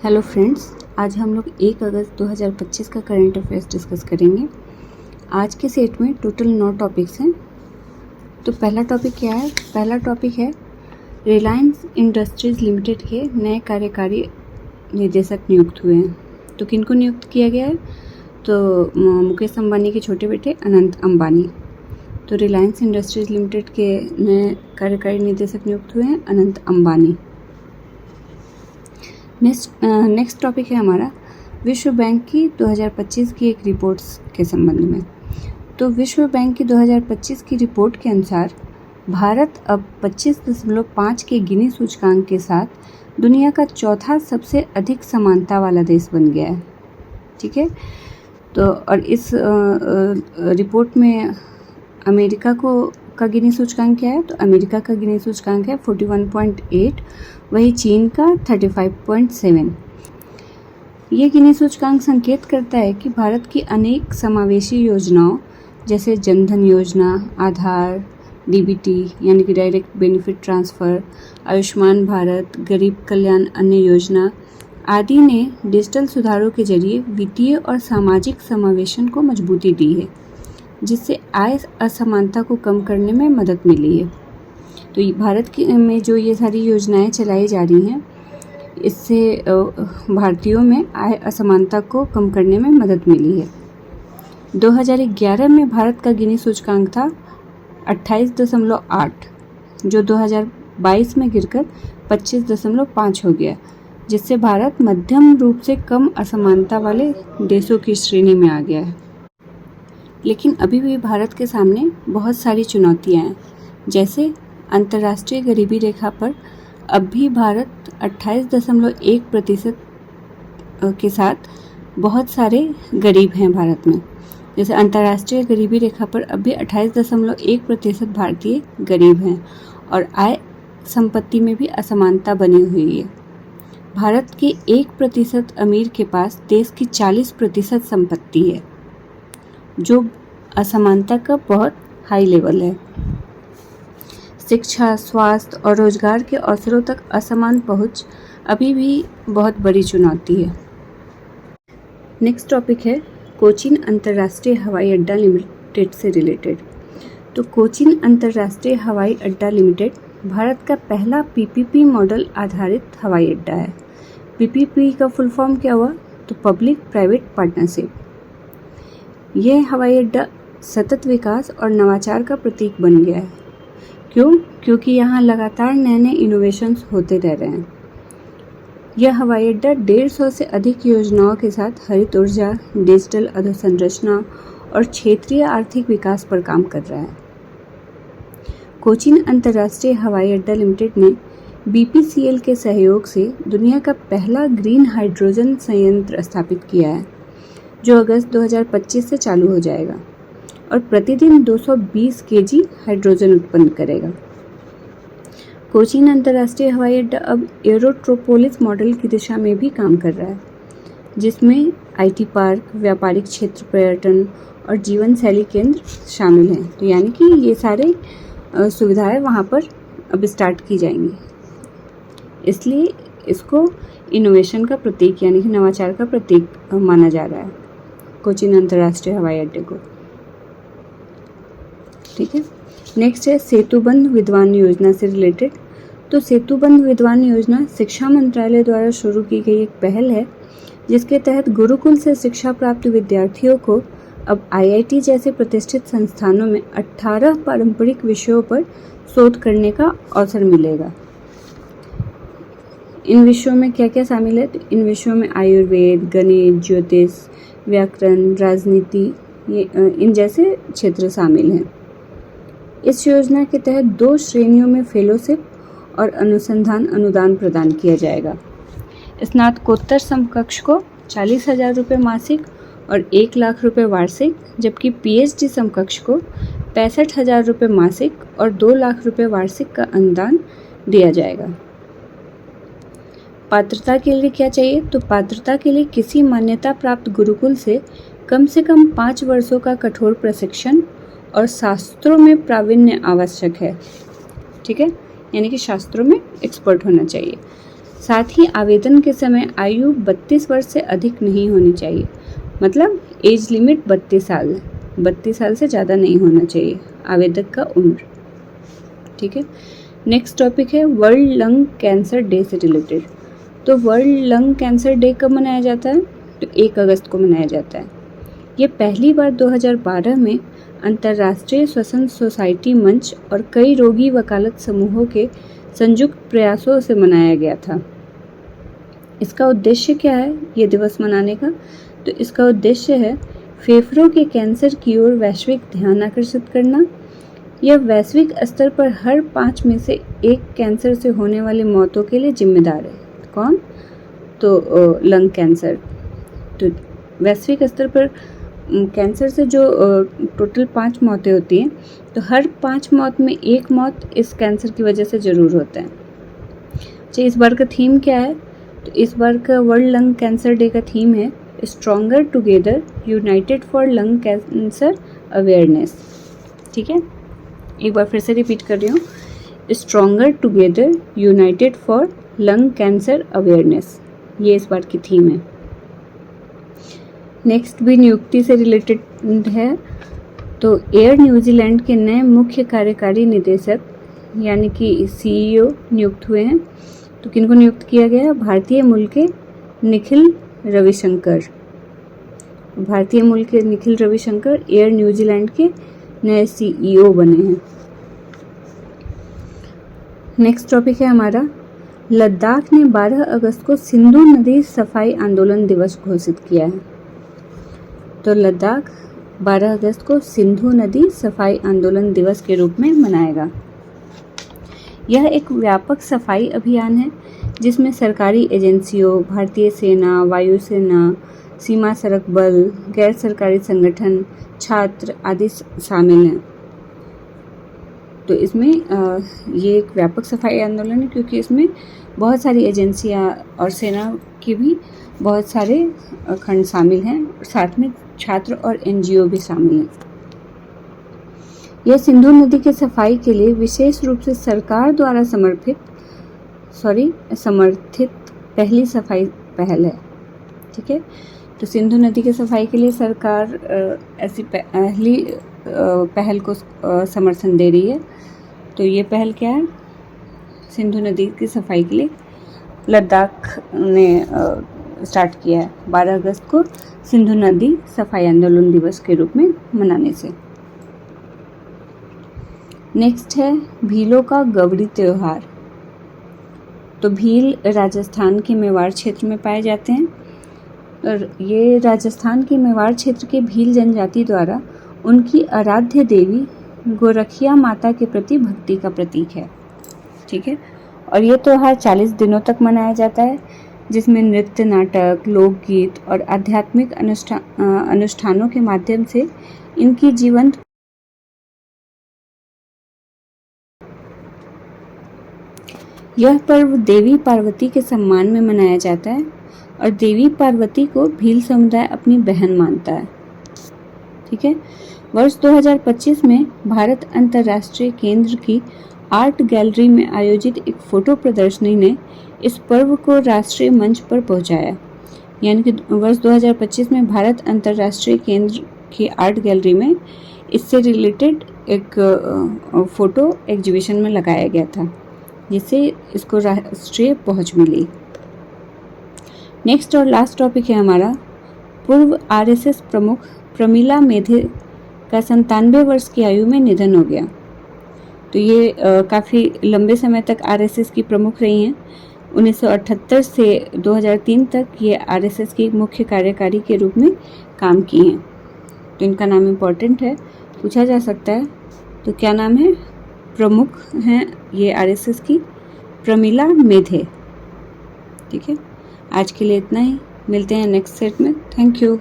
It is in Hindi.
हेलो फ्रेंड्स, आज हम लोग 1 अगस्त 2025 का करंट अफेयर्स डिस्कस करेंगे। आज के सेट में टोटल 9 टॉपिक्स हैं। तो पहला टॉपिक क्या है? पहला टॉपिक है रिलायंस इंडस्ट्रीज़ लिमिटेड के नए कार्यकारी निदेशक नियुक्त हुए हैं। तो किनको नियुक्त किया गया है? तो मुकेश अंबानी के छोटे बेटे अनंत अंबानी। तो रिलायंस इंडस्ट्रीज़ लिमिटेड के नए कार्यकारी निदेशक नियुक्त हुए हैं अनंत अंबानी। नेक्स्ट टॉपिक है हमारा विश्व बैंक की 2025 की एक रिपोर्ट के संबंध में। तो विश्व बैंक की 2025 की रिपोर्ट के अनुसार भारत अब 25.5 के गिनी सूचकांक के साथ दुनिया का चौथा सबसे अधिक समानता वाला देश बन गया है। ठीक है, तो और इस रिपोर्ट में अमेरिका का गिनी सूचकांक क्या है? तो अमेरिका का गिनी सूचकांक है 41.8, वही चीन का 35.7। ये गिनी सूचकांक संकेत करता है कि भारत की अनेक समावेशी योजनाओं जैसे जनधन योजना, आधार, डीबीटी यानी कि direct benefit transfer, Ayushman Bharat, गरीब कल्याण अन्न योजना आदि ने डिजिटल सुधारों के जरिए वित्तीय और सामाजिक समावेशन को मजबूती दी है, जिससे आय असमानता को कम करने में मदद मिली है। तो भारत में जो ये सारी योजनाएं चलाई जा रही हैं, इससे भारतीयों में आय असमानता को कम करने में मदद मिली है। 2011 में भारत का गिनी सूचकांक था 28.8, जो 2022 में गिरकर 25.5 हो गया, जिससे भारत मध्यम रूप से कम असमानता वाले देशों की श्रेणी में आ गया है। लेकिन अभी भी भारत के सामने बहुत सारी चुनौतियां हैं, जैसे अंतर्राष्ट्रीय गरीबी रेखा पर अब भी भारत 28.1% के साथ बहुत सारे गरीब हैं भारत में। जैसे अंतर्राष्ट्रीय गरीबी रेखा पर अब भी 28.1% भारतीय गरीब हैं और आय संपत्ति में भी असमानता बनी हुई है। भारत के 1% अमीर के पास देश की 40% संपत्ति है, जो असमानता का बहुत हाई लेवल है। शिक्षा, स्वास्थ्य और रोजगार के अवसरों तक असमान पहुंच अभी भी बहुत बड़ी चुनौती है। नेक्स्ट टॉपिक है कोचीन अंतर्राष्ट्रीय हवाई अड्डा लिमिटेड से रिलेटेड। तो कोचीन अंतर्राष्ट्रीय हवाई अड्डा लिमिटेड भारत का पहला पीपीपी मॉडल आधारित हवाई अड्डा है। पीपीपी का फुल फॉर्म क्या हुआ? तो पब्लिक प्राइवेट पार्टनरशिप। यह हवाई अड्डा सतत विकास और नवाचार का प्रतीक बन गया है। क्यों? क्योंकि यहाँ लगातार नए नए इनोवेशंस होते रह रहे हैं। यह हवाई अड्डा 150 से अधिक योजनाओं के साथ हरित ऊर्जा, डिजिटल अधोसंरचना और क्षेत्रीय आर्थिक विकास पर काम कर रहा है। कोचीन अंतर्राष्ट्रीय हवाई अड्डा लिमिटेड ने बीपीसीएल के सहयोग से दुनिया का पहला ग्रीन हाइड्रोजन संयंत्र स्थापित किया है, जो अगस्त 2025 से चालू हो जाएगा और प्रतिदिन 220 केजी हाइड्रोजन उत्पन्न करेगा। कोचीन अंतर्राष्ट्रीय हवाई अड्डा अब एरोट्रोपोलिस मॉडल की दिशा में भी काम कर रहा है, जिसमें आईटी पार्क, व्यापारिक क्षेत्र, पर्यटन और जीवन शैली केंद्र शामिल हैं। तो यानी कि ये सारे सुविधाएं वहाँ पर अब स्टार्ट की जाएंगी, इसलिए इसको इनोवेशन का प्रतीक यानी कि नवाचार का प्रतीक माना जा रहा है कोचीन अंतर्राष्ट्रीय हवाई अड्डे को। ठीक है, नेक्स्ट है सेतुबंध विद्वान योजना से रिलेटेड। तो सेतुबंध विद्वान योजना शिक्षा मंत्रालय द्वारा शुरू की गई एक पहल है, जिसके तहत गुरुकुल से शिक्षा प्राप्त विद्यार्थियों को अब आईआईटी जैसे प्रतिष्ठित संस्थानों में 18 पारंपरिक विषयों पर शोध करने का अवसर मिलेगा। इन विषयों में क्या क्या शामिल है? तो इन विषयों में आयुर्वेद, गणित, ज्योतिष, व्याकरण, राजनीति इन जैसे क्षेत्र शामिल हैं। इस योजना के तहत 2 श्रेणियों में फेलोशिप और अनुसंधान अनुदान प्रदान किया जाएगा। स्नातकोत्तर समकक्ष को 40,000 रुपये मासिक और 1 लाख रुपये वार्षिक, जबकि पीएचडी समकक्ष को 65,000 रुपये मासिक और 2 लाख रुपये वार्षिक का अनुदान दिया जाएगा। पात्रता के लिए क्या चाहिए? तो पात्रता के लिए किसी मान्यता प्राप्त गुरुकुल से कम 5 वर्षों का कठोर प्रशिक्षण और शास्त्रों में प्रावीण्य आवश्यक है। ठीक है, यानी कि शास्त्रों में एक्सपर्ट होना चाहिए। साथ ही आवेदन के समय आयु 32 वर्ष से अधिक नहीं होनी चाहिए, मतलब एज लिमिट 32 साल है, 32 साल से ज़्यादा नहीं होना चाहिए आवेदक का उम्र। ठीक है, नेक्स्ट टॉपिक है वर्ल्ड लंग कैंसर डे से रिलेटेड। तो वर्ल्ड लंग कैंसर डे कब मनाया जाता है? तो 1 अगस्त को मनाया जाता है। ये पहली बार 2012 में अंतर्राष्ट्रीय श्वसन सोसाइटी मंच और कई रोगी वकालत समूहों के संयुक्त प्रयासों से मनाया गया था। इसका उद्देश्य क्या है ये दिवस मनाने का? तो इसका उद्देश्य है फेफड़ों के कैंसर की ओर वैश्विक ध्यान आकर्षित करना। यह वैश्विक स्तर पर हर 5 में से 1 कैंसर से होने वाली मौतों के लिए जिम्मेदार है। कौन? तो लंग कैंसर। तो वैश्विक स्तर पर कैंसर से जो टोटल 5 मौतें होती हैं, तो हर 5 मौत में 1 मौत इस कैंसर की वजह से ज़रूर होता है। अच्छा, इस बार का थीम क्या है? तो इस बार का वर्ल्ड लंग कैंसर डे का थीम है stronger together United for lung cancer awareness. ठीक है, एक बार फिर से रिपीट कर रही हूँ, stronger together United for lung cancer awareness, ये इस बार की थीम है। नेक्स्ट भी नियुक्ति से रिलेटेड है। तो एयर न्यूजीलैंड के नए मुख्य कार्यकारी निदेशक यानी कि CEO नियुक्त हुए हैं। तो किनको नियुक्त किया गया? भारतीय मूल के निखिल रविशंकर। भारतीय मूल के निखिल रविशंकर एयर न्यूजीलैंड के नए CEO बने हैं। नेक्स्ट टॉपिक है हमारा, लद्दाख ने 12 अगस्त को सिंधु नदी सफाई आंदोलन दिवस घोषित किया है। तो लद्दाख 12 अगस्त को सिंधु नदी सफाई आंदोलन दिवस के रूप में मनाएगा। यह एक व्यापक सफाई अभियान है जिसमें सरकारी एजेंसियों, भारतीय सेना, वायुसेना, सीमा सड़क बल, गैर सरकारी संगठन, छात्र आदि शामिल हैं। तो इसमें ये एक व्यापक सफाई आंदोलन है क्योंकि इसमें बहुत सारी एजेंसियां और सेना के भी बहुत सारे खंड शामिल हैं, साथ में छात्र और NGO भी शामिल हैं। यह सिंधु नदी की सफाई के लिए विशेष रूप से सरकार द्वारा समर्थित पहली सफाई पहल है। ठीक है, तो सिंधु नदी की सफाई के लिए सरकार ऐसी पहली पहल को समर्थन दे रही है। तो ये पहल क्या है? सिंधु नदी की सफाई के लिए लद्दाख ने स्टार्ट किया है 12 अगस्त को सिंधु नदी सफाई आंदोलन दिवस के रूप में मनाने से। नेक्स्ट है भीलों का गवड़ी त्योहार। तो भील राजस्थान के मेवाड़ क्षेत्र में पाए जाते हैं और ये राजस्थान के मेवाड़ क्षेत्र के भील जनजाति द्वारा उनकी आराध्य देवी गोरखिया माता के प्रति भक्ति का प्रतीक है। ठीक है, और ये त्योहार 40 दिनों तक मनाया जाता है जिसमें नृत्य, नाटक, लोकगीत और आध्यात्मिक अनुष्ठानों के माध्यम से इनकी जीवंत यह पर्व देवी पार्वती के सम्मान में मनाया जाता है और देवी पार्वती को भील समुदाय अपनी बहन मानता है। ठीक है, वर्ष 2025 में भारत अंतर्राष्ट्रीय केंद्र की आर्ट गैलरी में आयोजित एक फोटो प्रदर्शनी ने इस पर्व को राष्ट्रीय मंच पर पहुंचाया। यानी कि वर्ष 2025 में भारत अंतर्राष्ट्रीय केंद्र की आर्ट गैलरी में इससे रिलेटेड एक फोटो एग्जीबिशन में लगाया गया था, जिससे इसको राष्ट्रीय पहुंच मिली। नेक्स्ट और लास्ट टॉपिक है हमारा, पूर्व RSS प्रमुख प्रमिला मेधे का 97 वर्ष की आयु में निधन हो गया। तो ये काफ़ी लंबे समय तक RSS की प्रमुख रही हैं। 1978 से 2003 तक ये RSS की मुख्य कार्यकारी के रूप में काम की हैं। तो इनका नाम इम्पोर्टेंट है, पूछा जा सकता है। तो क्या नाम है? प्रमुख हैं ये RSS की प्रमिला मेधे। ठीक है, आज के लिए इतना ही, मिलते हैं नेक्स्ट सेट में। Thank you.